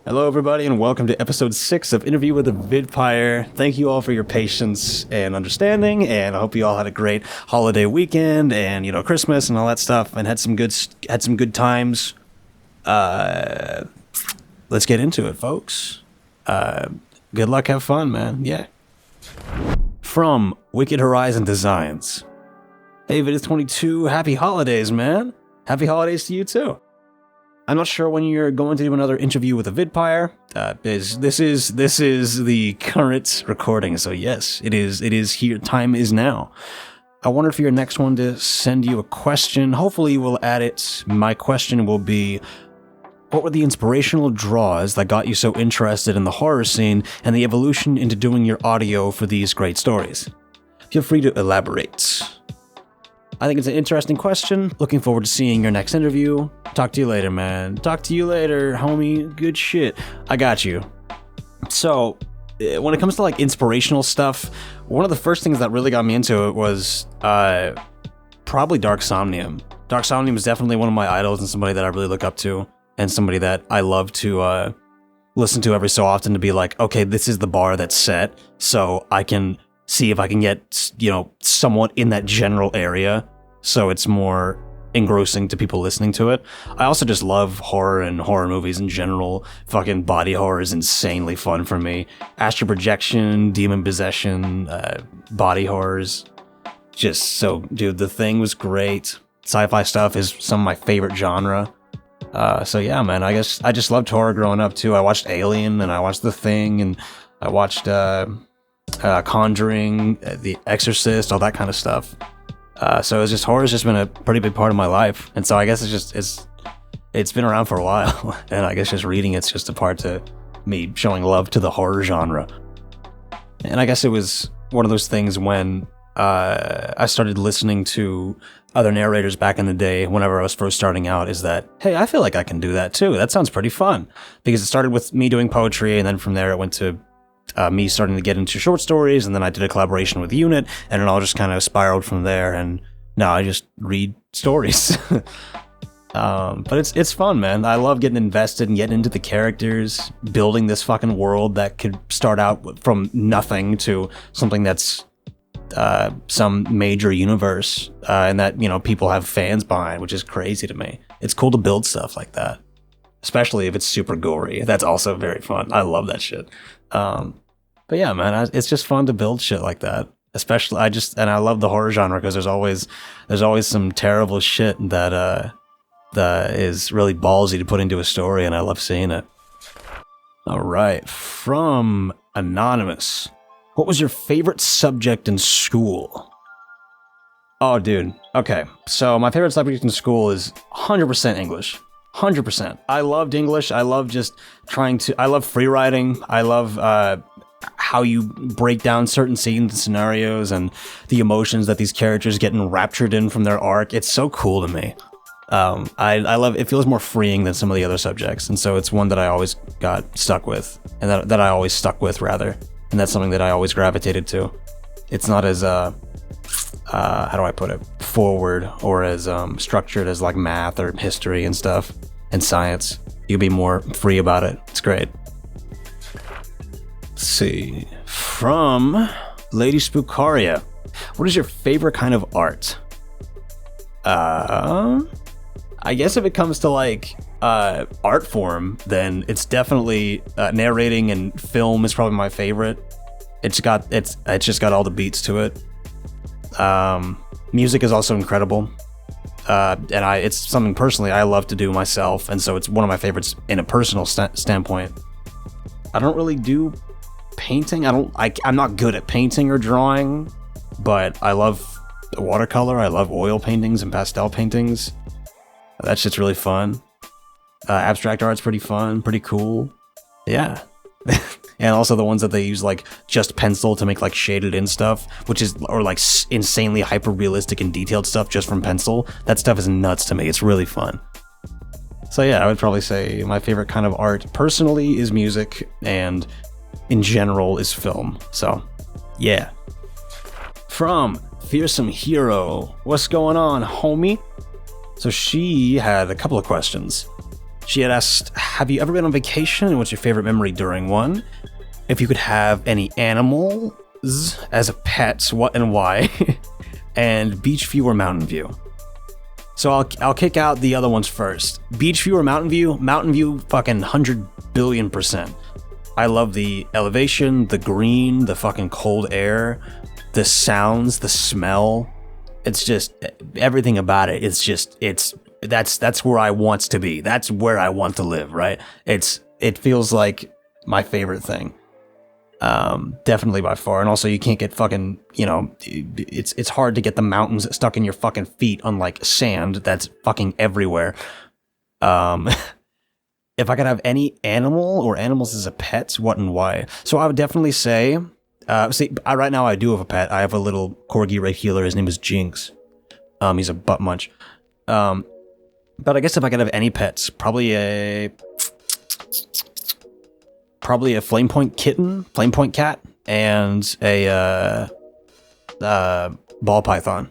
Hello, everybody, and welcome to episode 6 of Interview with the Viid Pire. Thank you all for your patience and understanding, and I hope you all had a great holiday weekend and Christmas and all that stuff, and had some good times. Let's get into it, folks. Good luck, have fun, man. Yeah. From Wicked Horizon Designs. Hey, Viid22, happy holidays, man. Happy holidays to you too. I'm not sure when you're going to do another interview with a Viid Pire. This is the current recording, so yes, it is here. Time is now. I wonder if you're next one to send you a question. Hopefully you will add it. My question will be, what were the inspirational draws that got you so interested in the horror scene and the evolution into doing your audio for these great stories? Feel free to elaborate. I think it's an interesting question. Looking forward to seeing your next interview. Talk to you later, man. Talk to you later, homie. Good shit. I got you. So, when it comes to inspirational stuff, one of the first things that really got me into it was probably Dark Somnium. Dark Somnium is definitely one of my idols and somebody that I really look up to, and somebody that I love to listen to every so often to be like, okay, this is the bar that's set, so I can see if I can get, somewhat in that general area, so it's more engrossing to people listening to it. I also just love horror and horror movies in general. Fucking body horror is insanely fun for me. Astral projection, demon possession, body horrors. Just so, dude, The Thing was great. Sci-fi stuff is some of my favorite genre. So yeah, man, I guess I just loved horror growing up too. I watched Alien, and I watched The Thing, and I watched Conjuring, The Exorcist, all that kind of stuff. So it's just, horror's just been a pretty big part of my life, and so I guess it's been around for a while, and I guess just reading it's just a part to me showing love to the horror genre. And I guess it was one of those things when I started listening to other narrators back in the day, whenever I was first starting out, is that, hey, I feel like I can do that too. That sounds pretty fun. Because it started with me doing poetry, and then from there it went to me starting to get into short stories, and then I did a collaboration with Unit, and it all just kind of spiraled from there, and now I just read stories. But it's fun, man. I love getting invested and getting into the characters, building this fucking world that could start out from nothing to something that's some major universe, and that, people have fans behind, which is crazy to me. It's cool to build stuff like that, especially if it's super gory. That's also very fun. I love that shit. But yeah, man, it's just fun to build shit like that. Especially, I love the horror genre because there's always some terrible shit that is really ballsy to put into a story, and I love seeing it. All right, from Anonymous. What was your favorite subject in school? Oh, dude. Okay, so my favorite subject in school is 100% English. 100%. I loved English. I love I love free writing. I love how you break down certain scenes and scenarios and the emotions that these characters get enraptured in from their arc. It's so cool to me. I love it. Feels more freeing than some of the other subjects, and so it's one that I always got stuck with, and that I always stuck with, rather. And that's something that I always gravitated to. It's not as how do I put it, forward or as structured as like math or history and stuff and science. You can be more free about it. It's great. Let's see, from Lady Spookaria. What is your favorite kind of art? I guess if it comes to art form, then it's definitely narrating, and film is probably my favorite. It's just got all the beats to it. Music is also incredible, and it's something personally I love to do myself, and so it's one of my favorites in a personal standpoint. I don't really do painting. I'm not good at painting or drawing, but I love watercolor. I love oil paintings and pastel paintings. That shit's really fun. Abstract art's pretty fun, pretty cool. Yeah. And also the ones that they use just pencil to make shaded in stuff, or insanely hyper realistic and detailed stuff just from pencil. That stuff is nuts to me. It's really fun. So yeah, I would probably say my favorite kind of art personally is music, and in general is film. So yeah. From Fearsome Hero, what's going on, homie? So she had a couple of questions. She had asked, have you ever been on vacation, and what's your favorite memory during one? If you could have any animals as a pet, what and why? And beach view or mountain view? So I'll kick out the other ones first. Beach view or mountain view? Mountain view, fucking 100 billion%. I love the elevation, the green, the fucking cold air, the sounds, the smell. It's just everything about it. That's where I want to be. That's where I want to live, right? It feels like my favorite thing. Definitely by far. And also you can't get fucking, it's hard to get the mountains stuck in your fucking feet, unlike sand that's fucking everywhere. If I could have any animal or animals as a pet, what and why? So I would definitely say, right now I do have a pet. I have a little corgi red healer. His name is Jinx. He's a butt munch. But I guess if I could have any pets, probably a flame point cat, and a ball python.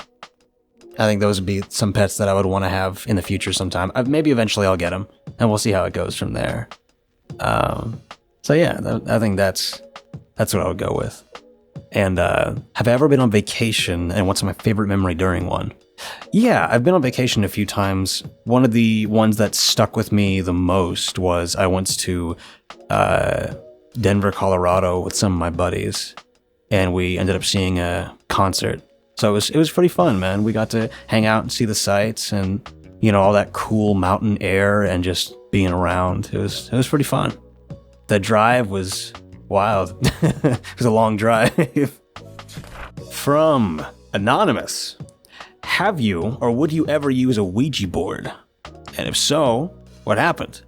I think those would be some pets that I would want to have in the future sometime. Maybe eventually I'll get them, and we'll see how it goes from there. So yeah, I think that's what I would go with. And have I ever been on vacation, and what's my favorite memory during one? Yeah, I've been on vacation a few times. One of the ones that stuck with me the most was I went to Denver, Colorado with some of my buddies, and we ended up seeing a concert. So it was pretty fun, man. We got to hang out and see the sights and, all that cool mountain air and just being around. It was pretty fun. The drive was wild. It was a long drive. From Anonymous. Have you or would you ever use a Ouija board? And if so, what happened?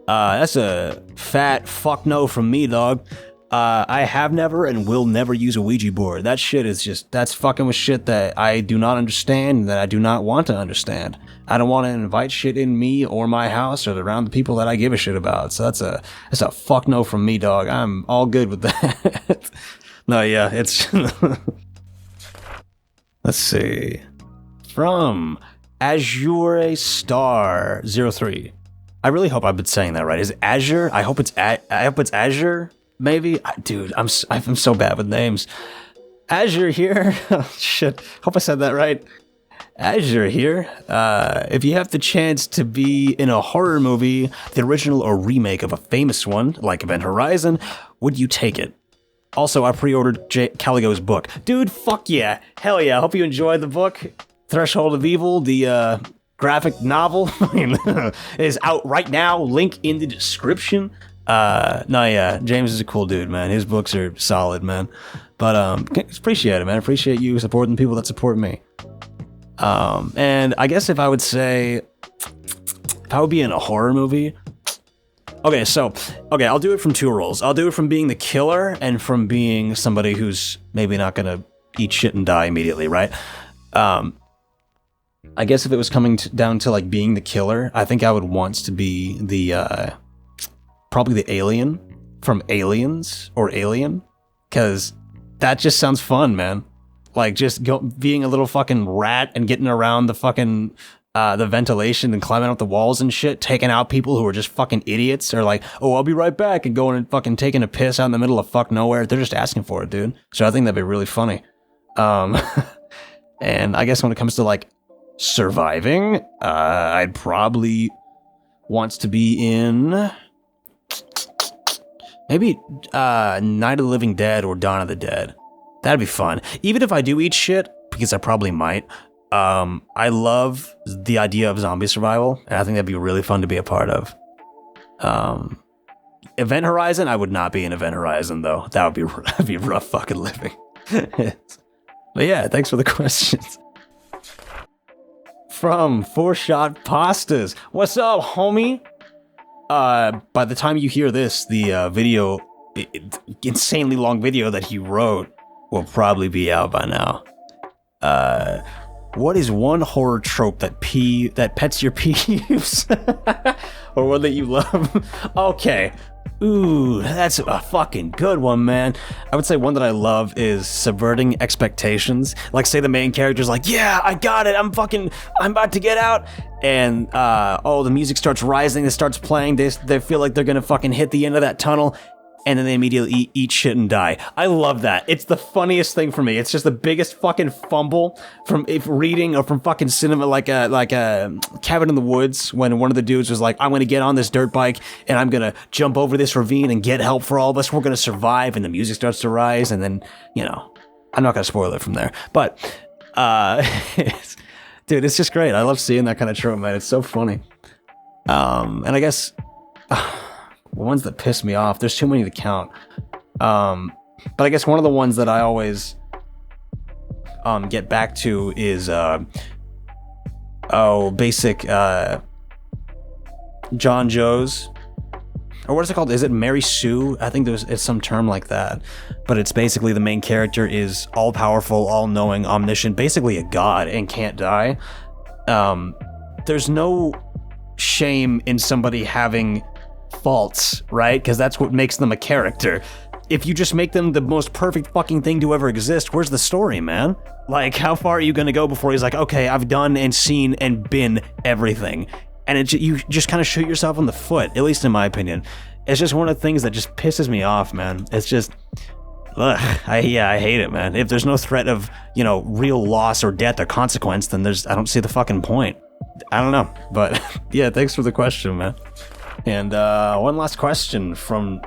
That's a fat fuck no from me, dog. I have never and will never use a Ouija board. That shit is that's fucking with shit that I do not understand, that I do not want to understand. I don't want to invite shit in me or my house or around the people that I give a shit about. So that's a fuck no from me, dog. I'm all good with that. No, yeah, it's... Let's see. From Azure Star 03. I really hope I've been saying that right. Is it Azure? I hope it's Azure. Maybe, dude. I'm so bad with names. Azure here. Oh, shit. Hope I said that right. Azure here. If you have the chance to be in a horror movie, the original or remake of a famous one like Event Horizon, would you take it? Also, I pre-ordered Caligo's book. Dude, fuck yeah. Hell yeah. Hope you enjoyed the book. Threshold of Evil, the graphic novel is out right now. Link in the description. Yeah, James is a cool dude, man. His books are solid, man. But appreciate it, man. Appreciate you supporting the people that support me. And I guess if I would be in a horror movie. Okay, I'll do it from two roles. I'll do it from being the killer and from being somebody who's maybe not gonna eat shit and die immediately, right? I guess if it was coming down to like being the killer, I think I would want to be the probably the alien from Aliens or Alien, because that just sounds fun, man. Like just being a little fucking rat and getting around the fucking the ventilation and climbing up the walls and shit, taking out people who are just fucking idiots, or like, oh, I'll be right back, and going and fucking taking a piss out in the middle of fuck nowhere. They're just asking for it, dude. So I think that'd be really funny. And I guess when it comes to like surviving, I'd probably want to be in maybe Night of the Living Dead or Dawn of the Dead. That'd be fun. Even if I do eat shit, because I probably might, I love the idea of zombie survival, and I think that'd be really fun to be a part of. Event Horizon, I would not be in Event Horizon, though. That'd be rough fucking living. But yeah, thanks for the questions. From 4-Shot Pastas. What's up, homie? By the time you hear this, the video, insanely long video that he wrote will probably be out by now. What is one horror trope that pets your peeves? Or one that you love? Okay. Ooh, that's a fucking good one, man. I would say one that I love is subverting expectations. Like, say the main character's like, yeah, I got it, I'm about to get out. And, the music starts rising, it starts playing, they feel like they're gonna fucking hit the end of that tunnel, and then they immediately eat shit and die. I love that. It's the funniest thing for me. It's just the biggest fucking fumble from reading or from fucking cinema, like a Cabin in the Woods, when one of the dudes was like, I'm gonna get on this dirt bike and I'm gonna jump over this ravine and get help for all of us. We're gonna survive, and the music starts to rise, and then, I'm not gonna spoil it from there. But, dude, it's just great. I love seeing that kind of trope, man. It's so funny. And I guess... ones that piss me off, there's too many to count. But I guess one of the ones that I always get back to is basic John Joe's, or what is it called? Is it Mary Sue? I think it's some term like that. But it's basically the main character is all powerful, all knowing, omniscient, basically a god, and can't die. There's no shame in somebody having faults, right? Because that's what makes them a character. If you just make them the most perfect fucking thing to ever exist, where's the story, man? Like, how far are you gonna go before he's like, okay, I've done and seen and been everything? And you just kind of shoot yourself in the foot, at least in my opinion. It's just one of the things that just pisses me off, man. It's just, I hate it, man. If there's no threat of, real loss or death or consequence, then I don't see the fucking point. I don't know, but yeah, thanks for the question, man. And one last question from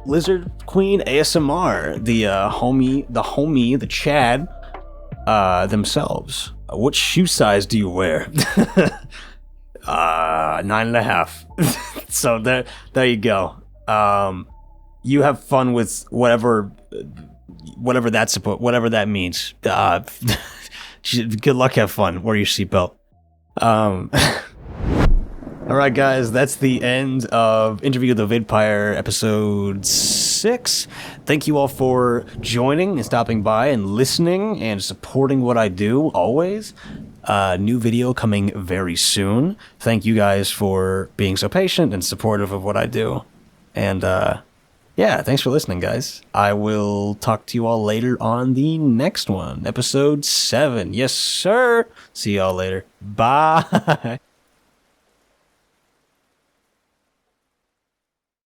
Lizard Queen ASMR, the Chad themselves. What shoe size do you wear? 9.5. So there you go. You have fun with whatever that means. Good luck, have fun. Wear your seatbelt. Alright guys, that's the end of Interview with the Viid Pire episode 6. Thank you all for joining and stopping by and listening and supporting what I do, always. New video coming very soon. Thank you guys for being so patient and supportive of what I do. And thanks for listening, guys. I will talk to you all later on the next one, episode 7. Yes, sir. See y'all later. Bye.